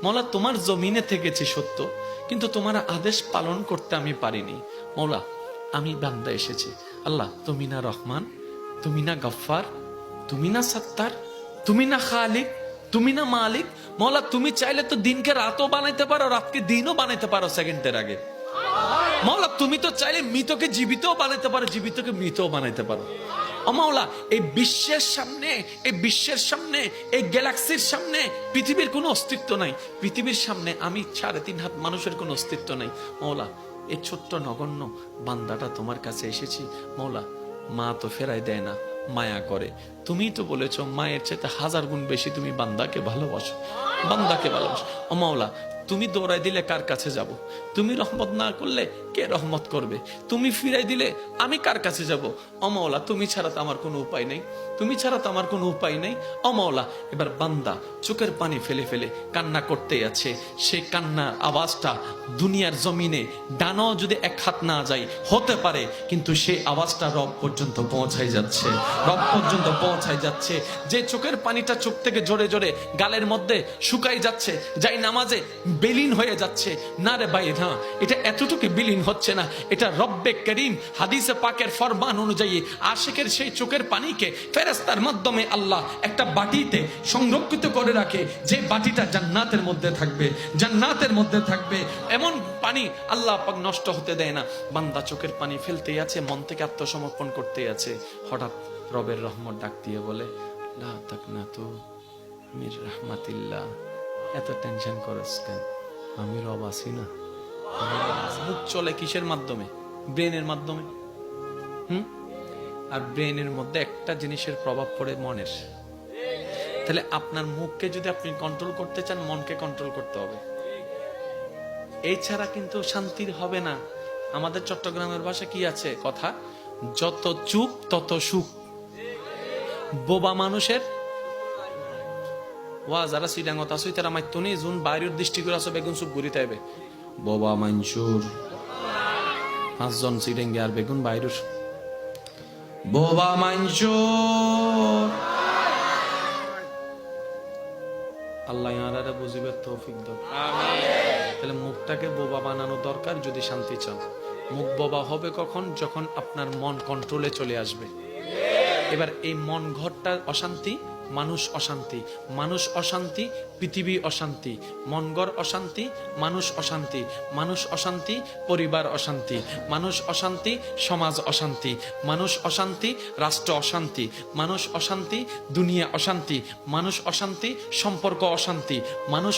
মৌলা তোমার জমিনে থেকেছি সত্য, কিন্তু তোমার আদেশ পালন করতে আমি পারিনি। মৌলা আমি বান্দা এসেছি। আল্লাহ তুমি না রহমান, তুমি না গফফার, তুমি না সত্তার, তুমি না খালিক, তুমি না মালিক। মৌলা তুমি চাইলে তো দিনকে রাতও বানাইতে পারো, রাতকে দিনও বানাইতে পারো সেকেন্ডের আগে। মৌলা তুমি তো চাইলে মৃতকে জীবিতও বানাইতে পারো, জীবিতকে মৃতও বানাইতে পারো। ও মাওলা, এই বিশ্বের সামনে, এই বিশ্বের সামনে, এই গ্যালাক্সির সামনে পৃথিবীর কোনো অস্তিত্ব নাই। পৃথিবীর সামনে আমি 3.5 হাত মানুষের কোনো অস্তিত্ব নাই। মৌলা এই ছোট্ট নগণ্য বান্দাটা তোমার কাছে এসেছি। মৌলা মা তো ফেরাই দেয় না, মায়া করে। তুমি তো বলেছো মায়ের চাইতে 1000 গুণ বেশি তুমি বান্দাকে ভালোবাসো, বান্দাকে ভালোবাসো। ও মাওলা তুমি দৌড়াই দিলে কার কাছে যাব? তুমি রহমত না করলে কে রহমত করবে? তুমি ফিরাই দিলে আমি কার কাছে যাব? ও মাওলা তুমি ছাড়া তো আমার কোনো উপায় নেই, তুমি ছাড়া তো আমার কোনো উপায় নেই। ও মাওলা এবার বান্দা চোখের পানি ফেলে ফেলে কান্না করতে আছে। সেই কান্নার আওয়াজটা দুনিয়ার জমিনে ডানাও যদি 1 হাত না যায় হতে পারে, কিন্তু সেই আওয়াজটা রব পর্যন্ত পৌঁছাই যাচ্ছে, রব পর্যন্ত পৌঁছাই যাচ্ছে। যে চোখের পানিটা চোখ থেকে জোরে জোরে গালের মধ্যে শুকাই যাচ্ছে, যাই নামাজে বিলীন হয়ে যাচ্ছে। না রে ভাই, না, এটা এতটুকু বিলীন হচ্ছে না, এটা রব্বে করিম হাদিসে পাকের ফরমান অনুযায়ী আশিকের সেই চোখের পানিকে ফেরেশতার মাধ্যমে আল্লাহ একটা বাটিতে সংরক্ষিত করে রাখে, যে বাটিটা জান্নাতের মধ্যে থাকবে, জান্নাতের মধ্যে থাকবে। এমন পানি আল্লাহ পাক নষ্ট হতে দেয় না। বান্দা চোখের পানি ফেলতেই আছে, মন থেকে আত্মসমর্পণ করতেই আছে। হঠাৎ রবের রহমত ডাক দিয়ে বলে, লা তাকনাতু মির রাহমাতিল্লাহ। এত টেনশন করস কেন? আমি রব আছি না। মুখ চলে কিসের মাধ্যমে? ব্রেনের মাধ্যমে। আর ব্রেনের মধ্যে একটা জিনিসের প্রভাব পড়ে মনের। তাহলে আপনার মুখকে যদি আপনি কন্ট্রোল করতে চান, মনকে কন্ট্রোল করতে হবে। এই ছাড়া কিন্তু শান্তির হবে না। আমাদের চট্টগ্রামের ভাষা কি আছে কথা, যত চুপ তত সুখ। বোবা মানুষের ওয়া যারা সিডাঙ্গত আসুই তারা মাইতনি জুন বাইরের দৃষ্টি করে আসো বেগুন সুপ ঘুরিতে হবে। বোবা মানসুর 5 জন সিডাঙ্গে আর বেগুন বাইরের বোবা মানসুর। আল্লাহ ইয়ারা বুঝিবে তৌফিক দাও। তাহলে মুখটাকে বোবা বানানো দরকার যদি শান্তি চান। মুখ বোবা হবে কখন? যখন আপনার মন কন্ট্রোলে চলে আসবে। এবার এই মন ঘরটা অশান্তি, মানুষ অশান্তি, মানুষ অশান্তি, পৃথিবী অশান্তি, মনগর অশান্তি, মানুষ অশান্তি, মানুষ অশান্তি, পরিবার অশান্তি, মানুষ অশান্তি, সমাজ অশান্তি, মানুষ অশান্তি, রাষ্ট্র অশান্তি, মানুষ অশান্তি, দুনিয়া অশান্তি, মানুষ অশান্তি, সম্পর্ক অশান্তি, মানুষ